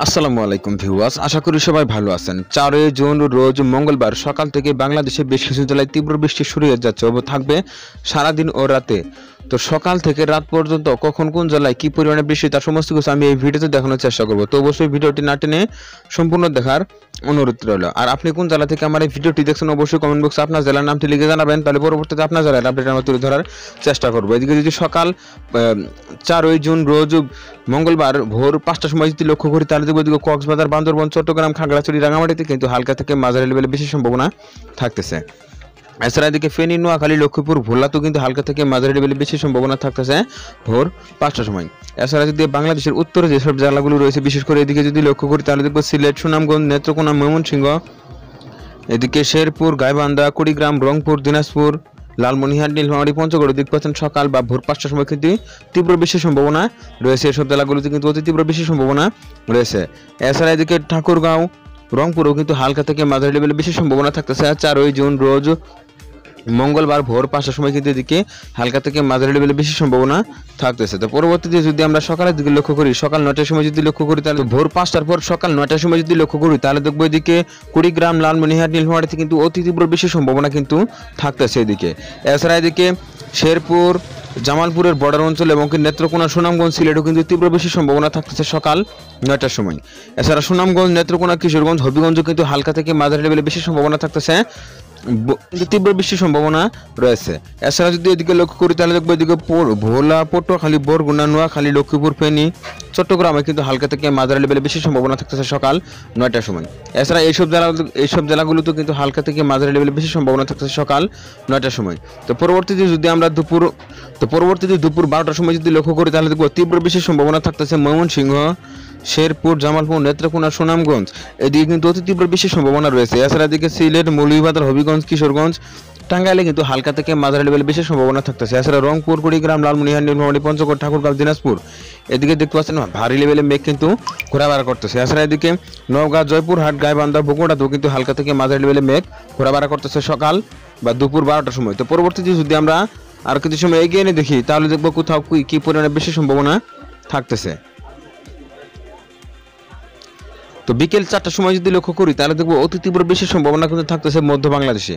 আসসালামু আলাইকুম ভিউয়ার্স, আশা করি সবাই ভালো আছেন। 4 জুন রোজ মঙ্গলবার সকাল থেকে বাংলাদেশে বেশ কিছু জেলায় তীব্র বৃষ্টি শুরু হয়ে যাচ্ছে ও থাকবে সারাদিন ও রাতে। তো সকাল থেকে রাত পর্যন্ত কখন কোন জেলায় কি পরিমাণে বৃষ্টি তার সমস্ত কিছু আমি এই ভিডিওতে দেখানোর চেষ্টা করব। তো অবশ্যই ভিডিওটি না টেনে সম্পূর্ণ দেখার অনুরোধ রইল। আর আপনি কোন জেলা থেকে আমার এই ভিডিওটি দেখছেন অবশ্যই কমেন্ট বক্সে আপনার জেলার নামটি লিখে জানাবেন, তাহলে পরবর্তীতে আপনার জেলার আপডেট আমরা তুলে ধরার চেষ্টা করব। এদিকে যদি সকাল 4 জুন রোজ মঙ্গলবার ভোর 5টার সময় যদি লক্ষ্য করি তাহলে দেখব এদিকে কক্সবাজার, বান্দরবান, চট্টগ্রাম, খাগড়াছড়ি, রাঙামাটিতে কিন্তু হালকা থেকে মাঝারি লেভেলে বেশি সম্ভাবনা থাকতেছে। এছাড়া এদিকে ফেনী, নোয়াখালী, লক্ষ্মীপুর, ভোলাতেও কিন্তু হালকা থেকে মাঝারি লেভেলে বেশি সম্ভাবনা থাকতেছে ভোর 5টার সময়। এছাড়া যদি বাংলাদেশের উত্তরে যেসব জেলাগুলো রয়েছে বিশেষ করে এদিকে যদি লক্ষ্য করি তাহলে দেখব সিলেট, সুনামগঞ্জ, নেত্রকোনা, ময়মনসিংহ, এদিকে শেরপুর, গাইবান্ধা, কুড়িগ্রাম, রংপুর, দিনাজপুর, লালমনিরহাট, নীলফামারী, পঞ্চগড় দিক পাচ্ছেন সকাল বা ভোর 5টার সময় কিন্তু তীব্র বৃষ্টির সম্ভাবনা রয়েছে। এসব জেলাগুলোতে কিন্তু অতি তীব্র বৃষ্টির সম্ভাবনা রয়েছে। এছাড়া এদিকে ঠাকুরগাঁও, রংপুরেও কিন্তু হালকা থেকে মাঝারি লেভেলে বেশি সম্ভাবনা থাকতেছে। 4 জুন রোজ মঙ্গলবার ভোর 5টার সময় কিন্তু এদিকে হালকা থেকে মাঝারি লেভেলে বেশি সম্ভাবনা থাকতেছে। তো পরবর্তীতে যদি আমরা সকালের দিকে লক্ষ্য করি, সকাল 9টার সময় যদি লক্ষ্য করি তাহলে ভোর 5টার পর সকাল 9টার সময় যদি লক্ষ্য করি তাহলে দেখবো এদিকে কুড়িগ্রাম, লালমনিরহাট, নীলফামারীতে কিন্তু অতি তীব্র বেশি সম্ভাবনা কিন্তু থাকতেছে এদিকে। এছাড়া এদিকে শেরপুর, জামালপুরের বর্ডার অঞ্চল এবং নেত্রকোনা, সুনামগঞ্জ, সিলেটও কিন্তু তীব্র বেশি সম্ভাবনা থাকতেছে সকাল 9টার সময়। এছাড়া সুনামগঞ্জ, নেত্রকোনা, কিশোরগঞ্জ, হবিগঞ্জও কিন্তু হালকা থেকে মাঝারি লেভেলে বেশি সম্ভাবনা থাকতেছে, তীব্র বৃষ্টির সম্ভাবনা রয়েছে। এছাড়া যদি এদিকে লক্ষ্য করি তাহলে দেখবো এদিকে ভোলা, পটুয়াখালী, বরগুনা, নোয়াখালী, লক্ষ্মীপুর, ফেনী, চট্টগ্রামে কিন্তু হালকা থেকে মাঝারি লেভেলে বেশি সম্ভাবনা থাকতেছে সকাল 9টার সময়। এছাড়া এইসব জেলাগুলোতে কিন্তু হালকা থেকে মাঝারি লেভেলে বেশি সম্ভাবনা থাকতেছে সকাল 9টার সময়। তো পরবর্তীতে যদি আমরা দুপুর 12টার সময় যদি লক্ষ্য করি তাহলে দেখবো তীব্র বেশি সম্ভাবনা থাকতেছে ময়মনসিংহ, শেরপুর, জামালপুর, নেত্রকোনা, সুনামগঞ্জ, এদিকে কিন্তু অতি তীব্র বেশি সম্ভাবনা রয়েছে। এছাড়া এদিকে সিলেট, মৌলভীবাজার, হবিগঞ্জ, কিশোরগঞ্জ, টাঙ্গাইলে কিন্তু হালকা থেকে মাঝারি লেভেলে বেশি সম্ভাবনা থাকতেছে। এছাড়া রংপুর, কুড়িগ্রাম, লালমনিরহাট, নীলফামারী, পঞ্চগড়, ঠাকুরগাঁও, দিনাজপুর, এদিকে দেখতে পাচ্ছেন ভারী লেভেলে মেঘ কিন্তু ঘোরাফেরা করতেছে। এছাড়া এদিকে নওগাঁ, জয়পুরহাট, গাইবান্ধা, বগুড়াতেও কিন্তু হালকা থেকে মাঝারি লেভেলে মেঘ ঘোরাফেরা করতেছে সকাল বা দুপুর 12টার সময়। তো পরবর্তীতে যদি আমরা আর কিছু সময় এগিয়ে এনে দেখি তাহলে দেখবো কোথাও কি পরিমাণে বেশি সম্ভাবনা থাকতেছে। তো বিকেল 4টার সময় যদি লক্ষ্য করি তাহলে দেখবো অতি তীব্র বেশি সম্ভাবনা কিন্তু থাকতেছে মধ্য বাংলাদেশে।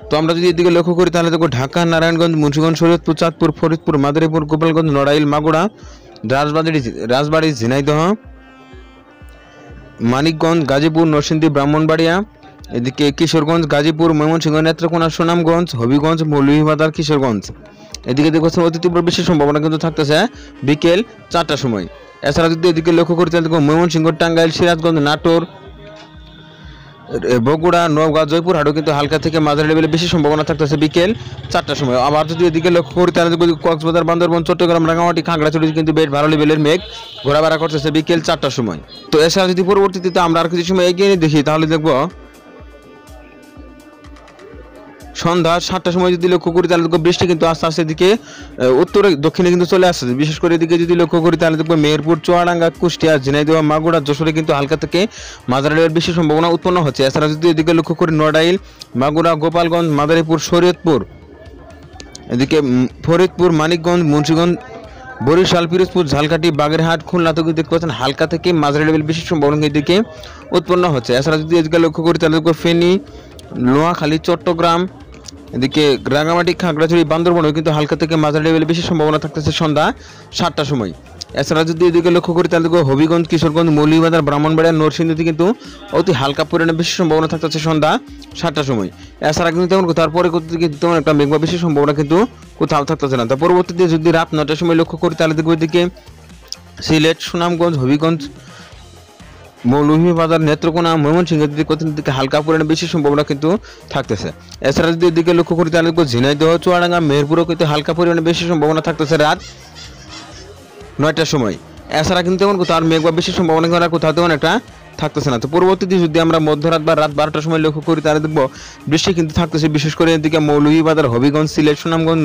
তো আমরা যদি এদিকে লক্ষ্য করি তাহলে দেখবো ঢাকা, নারায়ণগঞ্জ, মুন্সিগঞ্জ, শরীয়তপুর, চাঁদপুর, ফরিদপুর, মাদারীপুর, গোপালগঞ্জ, নড়াইল, মাগুরা, রাজবাড়ী, ঝিনাইদহ, মানিকগঞ্জ, গাজীপুর, নরসিংদী, ব্রাহ্মণবাড়িয়া, এদিকে কিশোরগঞ্জ, গাজীপুর, ময়মনসিংহ, নেত্রকোনা, সুনামগঞ্জ, হবিগঞ্জ, মৌলভীবাজার, কিশোরগঞ্জ, এদিকে দেখবো অতি তীব্র বেশি সম্ভাবনা কিন্তু থাকতেছে বিকেল 4টার সময়। এছাড়া যদি এদিকে লক্ষ্য করি তাহলে দেখো ময়মনসিংহ, টাঙ্গাইল, সিরাজগঞ্জ, নাটোর, বগুড়া, নওগাঁ, জয়পুরহাটও কিন্তু হালকা থেকে মাঝারি লেভেলে বেশি সম্ভাবনা থাকতেছে বিকেল 4টার সময়। আবার যদি এদিকে লক্ষ্য করি তাহলে দেখবো কক্সবাজার, বান্দরবান, চট্টগ্রাম, রাঙামাটি, খাগড়াছড়ি কিন্তু বেশ ভালো লেভেলের মেঘ ঘোরাফেরা করতেছে বিকেল 4টার সময়। তো এছাড়া যদি পরবর্তীতে আমরা আর কিছু সময় এগিয়ে নিয়ে দেখি তাহলে দেখবো সন্ধ্যা 7টার সময় যদি লক্ষ্য করি তাহলে দেখবো বৃষ্টি কিন্তু আস্তে আস্তে এদিকে উত্তরে দক্ষিণে কিন্তু চলে আসছে। বিশেষ করে এদিকে যদি লক্ষ্য করি তাহলে দেখবো মেহেরপুর, চুয়াডাঙ্গা, কুষ্টিয়া, ঝিনাইদহ, মাগুরা, যশোরে কিন্তু হালকা থেকে মাঝারি লেভেলের বেশি সম্ভাবনা উৎপন্ন হচ্ছে। এছাড়া যদি এদিকে লক্ষ্য করি নড়াইল, মাগুরা, গোপালগঞ্জ, মাদারীপুর, শরীয়তপুর, এদিকে ফরিদপুর, মানিকগঞ্জ, মুন্সিগঞ্জ, বরিশাল, পিরোজপুর, ঝালকাঠি, বাগেরহাট, খুলনাতেও কিন্তু দেখতে পাচ্ছেন হালকা থেকে মাঝারি লেভেল বেশি সম্ভাবনা এদিকে উৎপন্ন হচ্ছে। এছাড়া যদি এদিকে লক্ষ্য করি তাহলে দেখবো ফেনী, নোয়াখালী, চট্টগ্রাম, এদিকে রাঙামাটি, খাগড়াছড়ি, বান্দরবানও কিন্তু হালকা থেকে মাঝারি লেভেলে বেশি সম্ভাবনা থাকতেছে সন্ধ্যা 7টার সময়। এছাড়া যদি এদিকে লক্ষ্য করি তাহলে দেখো হবিগঞ্জ, কিশোরগঞ্জ, মৌলভীবাজার, ব্রাহ্মণবাড়িয়া, নরসিংদীতে কিন্তু অতি হালকা পরিমাণে বেশি সম্ভাবনা থাকতেছে সন্ধ্যা 7টার সময়। এছাড়া কিন্তু তেমন তারপরে তেমন একটা মেঘ বেশি সম্ভাবনা কিন্তু কোথাও থাকতেছে না। তার পরবর্তীতে যদি রাত 9টার সময় লক্ষ্য করি তাহলে দেখবো এদিকে সিলেট, সুনামগঞ্জ, হবিগঞ্জ, মৌলভীবাজার, নেত্রকোনা, ময়মনসিংহের দিকে হালকা পরিমাণে বেশি সম্ভাবনা কিন্তু থাকতেছে। এছাড়া যদি এদিকে লক্ষ্য করি তাহলে ঝিনাইদহ, চুয়াডাঙ্গা, মেহেরপুরও কিন্তু হালকা পরিমাণে বেশি সম্ভাবনা থাকতেছে রাত 9টার সময়। এছাড়া কিন্তু তেমন কোথাও মেঘ বা বেশি সম্ভাবনা কোথাও তেমন একটা থাকতেছে না। তো পরবর্তীতে যদি আমরা মধ্যরাত বা রাত 12টার সময় লক্ষ্য করি তাহলে দেখবো বৃষ্টি কিন্তু থাকতেছে, বিশেষ করে এদিকে মৌলভীবাজার, হবিগঞ্জ, সিলেট, সুনামগঞ্জ,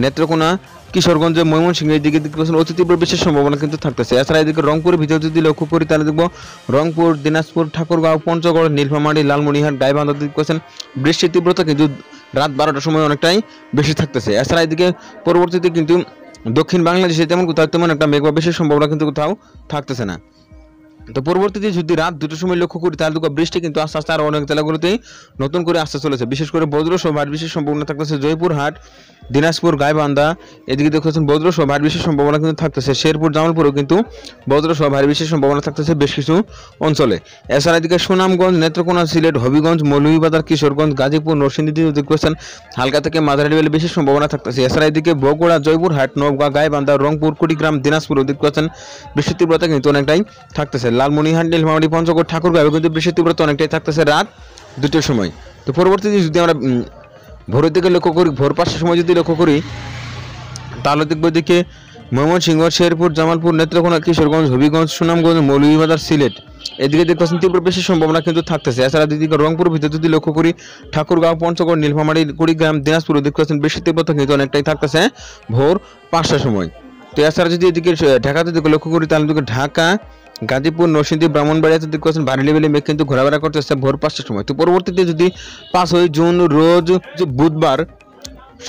নেত্রকোনা, কিশোরগঞ্জ, ময়মনসিংহের দিকে অতি তীব্র বৃষ্টির সম্ভাবনা কিন্তু থাকতেছে। এছাড়া এদিকে রংপুরের ভিতরে যদি লক্ষ্য করি তাহলে দেখবো রংপুর, দিনাজপুর, ঠাকুরগাঁও, পঞ্চগড়, নীলফামারী, লালমনিরহাট, গাইবান্ধা বৃষ্টির তীব্রতা কিন্তু রাত 12টার সময় অনেকটাই বেশি থাকতেছে। এছাড়া এদিকে পরবর্তীতে কিন্তু দক্ষিণ বাংলাদেশে তেমন একটা মেঘ বা বেশি সম্ভাবনা কিন্তু কোথাও থাকতেছে না। তো পরবর্তীতে যদি রাত 2টার সময় লক্ষ্য করি তাহলে দেখো বৃষ্টি কিন্তু আস্তে আস্তে আরো অনেক জেলাগুলোতেই নতুন করে আসতে চলেছে। বিশেষ করে বজ্রসহ ভারী বৃষ্টির সম্ভাবনা থাকতেছে জয়পুরহাট, দিনাজপুর, গাইবান্ধা, এদিকে দেখছেন বজ্রসহ ভারী বৃষ্টির সম্ভাবনা কিন্তু থাকতেছে শেরপুর, জামালপুরেও কিন্তু বজ্রসহ ভারী বৃষ্টির সম্ভাবনা থাকতেছে বেশ কিছু অঞ্চলে। এছাড়া এদিকে সুনামগঞ্জ, নেত্রকোনা, সিলেট, হবিগঞ্জ, মৌলভীবাজার, কিশোরগঞ্জ, গাজীপুর, নরসিংদীতে দেখছেন হালকা থেকে মাঝারি লেভেলে বেশি সম্ভাবনা থাকতেছে। এছাড়া এদিকে বগুড়া, জয়পুরহাট, নওগাঁ, গাইবান্ধা, রংপুর, কুড়িগ্রাম, দিনাজপুর দেখছেন বৃষ্টির তীব্রতা কিন্তু অনেকটাই থাকতেছে। লালমনিরহাট, নীলফামারী, পঞ্চগড়, ঠাকুরগাঁও কিন্তু বৃষ্টির তীব্রতা অনেকটাই থাকতেছে রাত 2টার সময়। তো পরবর্তীতে যদি আমরা ভোরের দিকে লক্ষ্য করি, ভোর 5টার সময় যদি লক্ষ্য করি তাহলে দেখবো এদিকে ময়মনসিংহ, শেরপুর, জামালপুর, নেত্রকোনা, কিশোরগঞ্জ, হবিগঞ্জ, সুনামগঞ্জ, মৌলভীবাজার, সিলেট এদিকে দেখতেছেন তীব্র বৃষ্টির সম্ভাবনা কিন্তু থাকতেছে। এছাড়া দিদিকে রংপুর ভিতরে যদি লক্ষ্য করি ঠাকুরগাঁও, পঞ্চগড়, নীলফামারী, কুড়িগ্রাম, দিনাজপুর দেখতেছেন বৃষ্টির তীব্রতা কিন্তু অনেকটাই থাকতেছে ভোর 5টার সময়। তো এছাড়া যদি এদিকে ঢাকাতে দিকে লক্ষ্য করি তাহলে ঢাকা, গাজীপুর, নরসিংদী, ব্রাহ্মণবাড়িয়াতে দেখতেছেন ভারী লেভেলে মেঘ কিন্তু ঘোরাফেরা করতেছে ভোর 5টার সময়। তো পরবর্তীতে যদি 5ই জুন রোজ বুধবার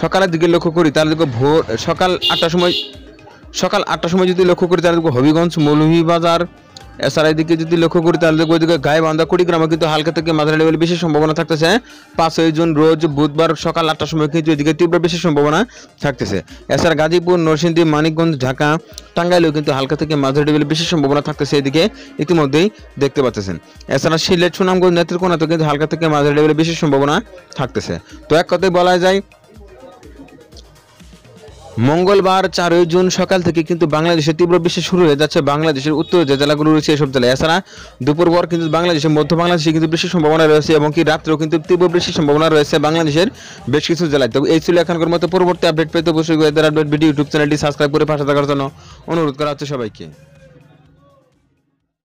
সকালের দিকে লক্ষ্য করি তাহলে দেখো ভোর সকাল 8টার সময় যদি লক্ষ্য করি তাহলে দেখো হবিগঞ্জ, মৌলভীবাজার, এছাড়া এদিকে যদি লক্ষ্য করি তাহলে দেখো ওইদিকে গাইবান্ধা, কুড়িগ্রামে কিন্তু হালকা থেকে মাঝারি লেভেলে বেশি সম্ভাবনা থাকতেছে। 5ই জুন রোজ বুধবার সকাল 8টার সময় কিন্তু এদিকে তীব্র বেশি সম্ভাবনা থাকতেছে। এছাড়া গাজীপুর, নরসিংদী, মানিকগঞ্জ, ঢাকা, টাঙ্গাইলেও কিন্তু হালকা থেকে মাঝারি লেভেলে বেশি সম্ভাবনা থাকতেছে এদিকে ইতিমধ্যেই দেখতে পাচ্ছেন। এছাড়া সিলেট, সুনামগঞ্জ, নেত্রকোনাতে কিন্তু হালকা থেকে মাঝারি লেভেলে বেশি সম্ভাবনা থাকতেছে। তো এক কথায় বলা যায় মঙ্গলবার 4ই জুন সকাল থেকে কিন্তু বাংলাদেশে তীব্র বৃষ্টি শুরু হয়ে যাচ্ছে বাংলাদেশের উত্তর যে জেলাগুলো রয়েছে এসব জেলায়। এছাড়া দুপুর পর কিন্তু বাংলাদেশের মধ্য বাংলাদেশে কিন্তু বৃষ্টির সম্ভাবনা রয়েছে এবং কি রাত্রেও কিন্তু তীব্র বৃষ্টির সম্ভাবনা রয়েছে বাংলাদেশের বেশ কিছু জেলায়। তো এই ছিল এখনকার মতো। পরবর্তী আপডেট পেতে অবশ্যই ওয়েদার আপডেট ভিডিও ইউটিউব চ্যানেলটি সাবস্ক্রাইব করে পাশে থাকার জন্য অনুরোধ করা হচ্ছে সবাইকে।